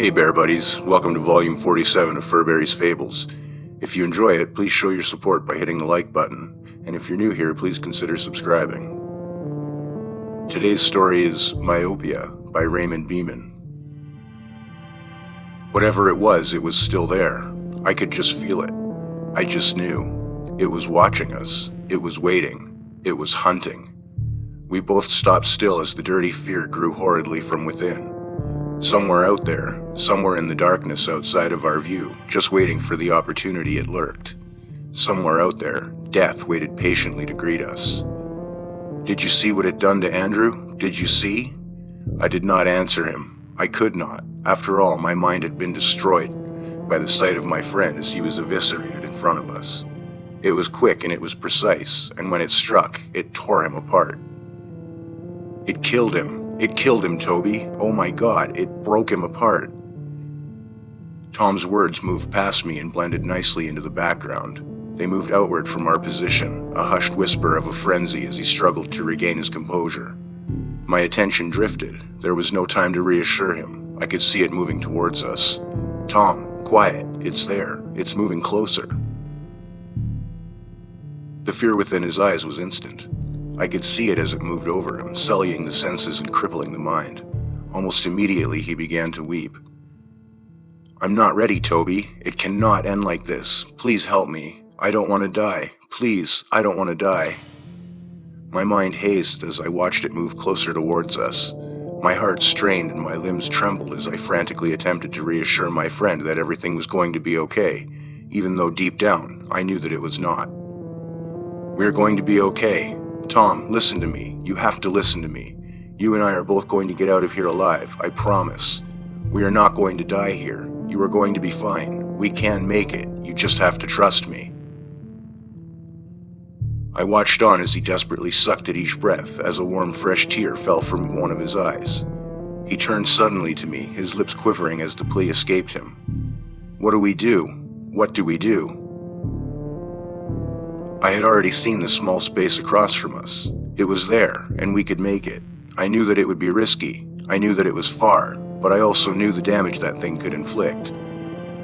Hey Bear Buddies, welcome to Volume 47 of Furberries Fables. If you enjoy it, please show your support by hitting the like button, and if you're new here, please consider subscribing. Today's story is Myopia by Raymond Beaman. Whatever it was still there. I could just feel it. I just knew. It was watching us. It was waiting. It was hunting. We both stopped still as the dirty fear grew horridly from within. Somewhere out there, somewhere in the darkness outside of our view, just waiting for the opportunity it lurked. Somewhere out there, death waited patiently to greet us. Did you see what it done to Andrew? Did you see? I did not answer him. I could not. After all, my mind had been destroyed by the sight of my friend as he was eviscerated in front of us. It was quick and it was precise, and when it struck, it tore him apart. It killed him. It killed him, Toby. Oh my God, it broke him apart. Tom's words moved past me and blended nicely into the background. They moved outward from our position, a hushed whisper of a frenzy as he struggled to regain his composure. My attention drifted. There was no time to reassure him. I could see it moving towards us. Tom, quiet. It's there. It's moving closer. The fear within his eyes was instant. I could see it as it moved over him, sullying the senses and crippling the mind. Almost immediately, he began to weep. I'm not ready, Toby. It cannot end like this. Please help me. I don't want to die. Please, I don't want to die. My mind hazed as I watched it move closer towards us. My heart strained and my limbs trembled as I frantically attempted to reassure my friend that everything was going to be okay, even though deep down, I knew that it was not. We're going to be okay. Tom, listen to me. You have to listen to me. You and I are both going to get out of here alive, I promise. We are not going to die here. You are going to be fine. We can make it. You just have to trust me. I watched on as he desperately sucked at each breath as a warm, fresh tear fell from one of his eyes. He turned suddenly to me, his lips quivering as the plea escaped him. What do we do? What do we do? I had already seen the small space across from us. It was there, and we could make it. I knew that it would be risky. I knew that it was far, but I also knew the damage that thing could inflict.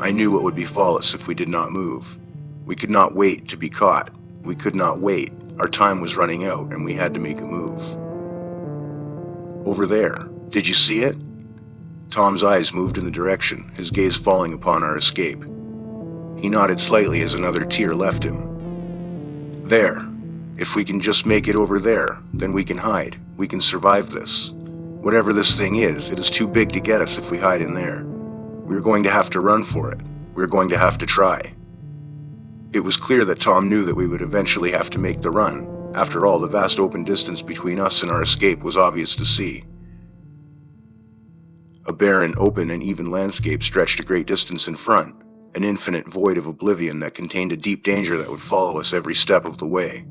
I knew what would befall us if we did not move. We could not wait to be caught. We could not wait. Our time was running out, and we had to make a move. Over there. Did you see it? Tom's eyes moved in the direction, his gaze falling upon our escape. He nodded slightly as another tear left him. There. If we can just make it over there, then we can hide. We can survive this. Whatever this thing is, it is too big to get us if we hide in there. We're going to have to run for it. We're going to have to try. It was clear that Tom knew that we would eventually have to make the run. After all, the vast open distance between us and our escape was obvious to see. A barren, open, and even landscape stretched a great distance in front. An infinite void of oblivion that contained a deep danger that would follow us every step of the way.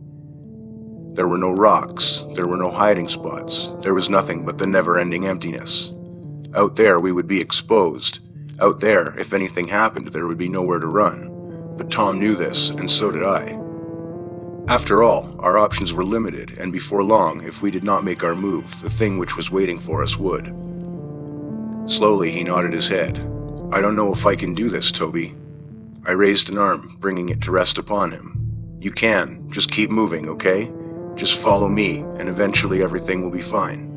There were no rocks, there were no hiding spots, there was nothing but the never-ending emptiness. Out there we would be exposed. Out there, if anything happened, there would be nowhere to run. But Tom knew this, and so did I. After all, our options were limited, and before long, if we did not make our move, the thing which was waiting for us would. Slowly he nodded his head. I don't know if I can do this, Toby. I raised an arm, bringing it to rest upon him. You can. Just keep moving, okay? Just follow me, and eventually everything will be fine.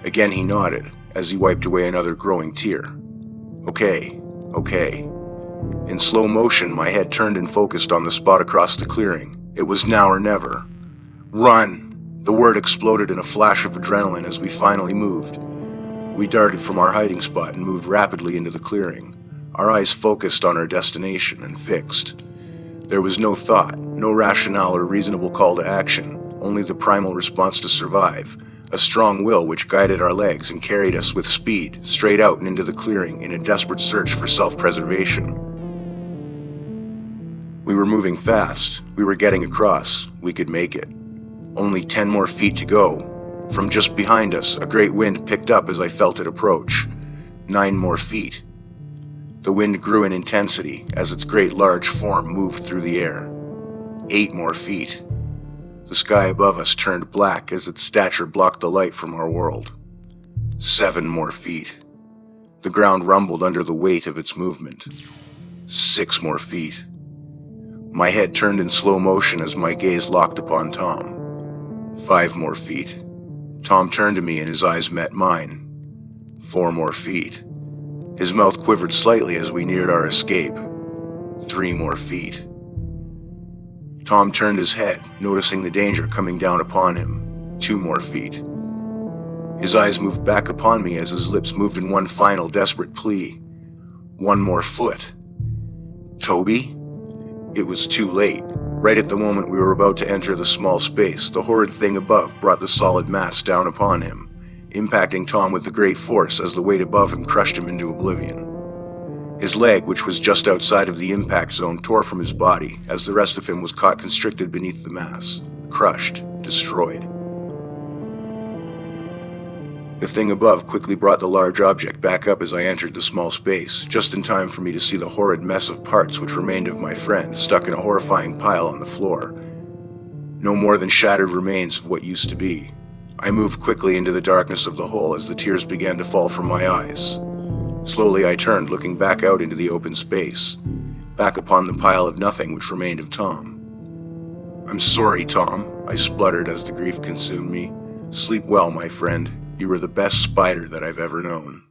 Again he nodded, as he wiped away another growing tear. Okay. In slow motion, my head turned and focused on the spot across the clearing. It was now or never. Run! The word exploded in a flash of adrenaline as we finally moved. We darted from our hiding spot and moved rapidly into the clearing, our eyes focused on our destination and fixed. There was no thought, no rationale or reasonable call to action, only the primal response to survive, a strong will which guided our legs and carried us with speed straight out and into the clearing in a desperate search for self-preservation. We were moving fast. We were getting across. We could make it. Only 10 more feet to go. From just behind us, a great wind picked up as I felt it approach. 9 more feet. The wind grew in intensity as its great large form moved through the air. 8 more feet. The sky above us turned black as its stature blocked the light from our world. 7 more feet. The ground rumbled under the weight of its movement. 6 more feet. My head turned in slow motion as my gaze locked upon Tom. 5 more feet. Tom turned to me and his eyes met mine. 4 more feet. His mouth quivered slightly as we neared our escape. 3 more feet. Tom turned his head, noticing the danger coming down upon him. 2 more feet. His eyes moved back upon me as his lips moved in one final desperate plea. 1 more foot. Toby? It was too late. Right at the moment we were about to enter the small space, the horrid thing above brought the solid mass down upon him, impacting Tom with the great force as the weight above him crushed him into oblivion. His leg, which was just outside of the impact zone, tore from his body as the rest of him was caught constricted beneath the mass, crushed, destroyed. The thing above quickly brought the large object back up as I entered the small space, just in time for me to see the horrid mess of parts which remained of my friend stuck in a horrifying pile on the floor. No more than shattered remains of what used to be. I moved quickly into the darkness of the hole as the tears began to fall from my eyes. Slowly I turned, looking back out into the open space, back upon the pile of nothing which remained of Tom. "I'm sorry, Tom," I spluttered as the grief consumed me. "Sleep well, my friend. You were the best spider that I've ever known."